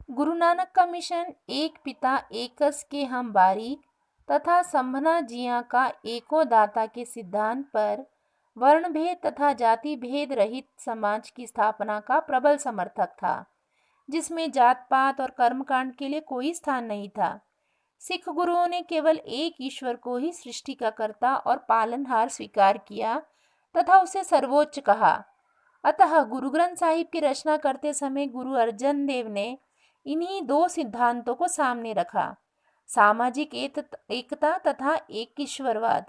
गुरु नानक का मिशन एक पिता एकस के हम बारीक तथा संभना जिया का एको दाता के सिद्धांत पर वर्ण भेद तथा जाति भेद रहित समाज की स्थापना का प्रबल समर्थक था, जिसमें जात पात और कर्मकांड के लिए कोई स्थान नहीं था। सिख गुरुओं ने केवल एक ईश्वर को ही सृष्टि का कर्ता और पालनहार स्वीकार किया तथा उसे सर्वोच्च कहा। अतः गुरु ग्रंथ साहिब की रचना करते समय गुरु अर्जन देव ने इन्हीं दो सिद्धांतों को सामने रखा, सामाजिक एकता तथा एक ईश्वरवाद।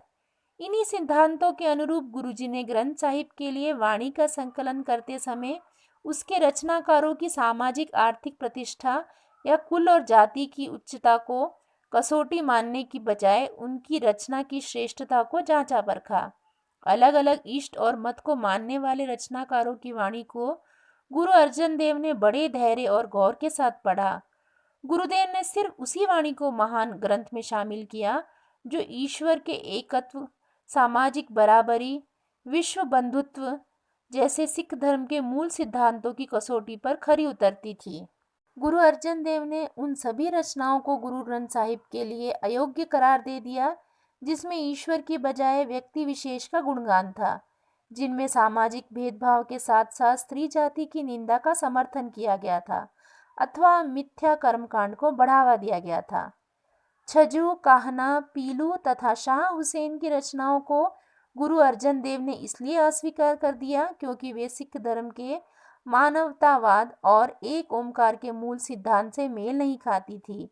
इन्हीं सिद्धांतों के अनुरूप गुरुजी ने ग्रंथ साहिब के लिए वाणी का संकलन करते समय उसके रचनाकारों की सामाजिक आर्थिक प्रतिष्ठा या कुल और जाति की उच्चता को कसौटी मानने की बजाय उनकी रचना की श्रेष्ठता को जांचा परखा। अलग अलग इष्ट और मत को मानने वाले रचनाकारों की वाणी को गुरु अर्जन देव ने बड़े धैर्य और गौर के साथ पढ़ा। गुरुदेव ने सिर्फ उसी वाणी को महान ग्रंथ में शामिल किया जो ईश्वर के एकत्व, सामाजिक बराबरी, विश्व बंधुत्व जैसे सिख धर्म के मूल सिद्धांतों की कसौटी पर खरी उतरती थी। गुरु अर्जन देव ने उन सभी रचनाओं को गुरु ग्रंथ साहिब के लिए अयोग्य करार दे दिया जिसमें ईश्वर की बजाय व्यक्ति विशेष का गुणगान था, जिनमें सामाजिक भेदभाव के साथ साथ स्त्री जाति की निंदा का समर्थन किया गया था अथवा मिथ्या कर्मकांड को बढ़ावा दिया गया था। छजू, काहना, पीलू तथा शाह हुसैन की रचनाओं को गुरु अर्जन देव ने इसलिए अस्वीकार कर दिया क्योंकि वे सिख धर्म के मानवतावाद और एक ओमकार के मूल सिद्धांत से मेल नहीं खाती थी।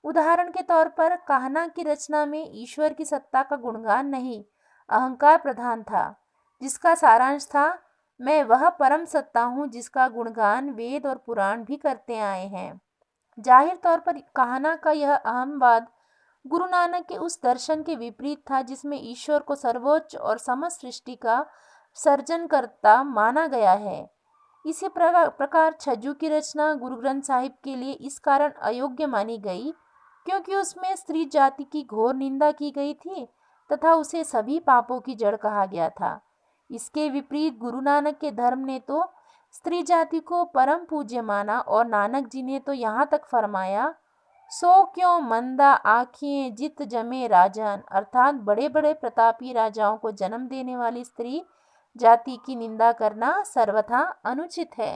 उदाहरण के तौर पर काहना की रचना में ईश्वर की सत्ता का गुणगान नहीं, अहंकार प्रधान था, जिसका सारांश था, मैं वह परम सत्ता हूँ जिसका गुणगान वेद और पुराण भी करते आए हैं। जाहिर तौर पर काहना का यह अहमवाद गुरु नानक के उस दर्शन के विपरीत था जिसमें ईश्वर को सर्वोच्च और समस्त सृष्टि का सर्जनकर्ता माना गया है। इसी प्रकार छज्जू की रचना गुरु ग्रंथ साहिब के लिए इस कारण अयोग्य मानी गई क्योंकि उसमें स्त्री जाति की घोर निंदा की गई थी तथा उसे सभी पापों की जड़ कहा गया था। इसके विपरीत गुरु नानक के धर्म ने तो स्त्री जाति को परम पूज्य माना और नानक जी ने तो यहाँ तक फरमाया, सो क्यों मंदा आँखें जित जमे राजन, अर्थात बड़े बड़े प्रतापी राजाओं को जन्म देने वाली स्त्री जाति की निंदा करना सर्वथा अनुचित है।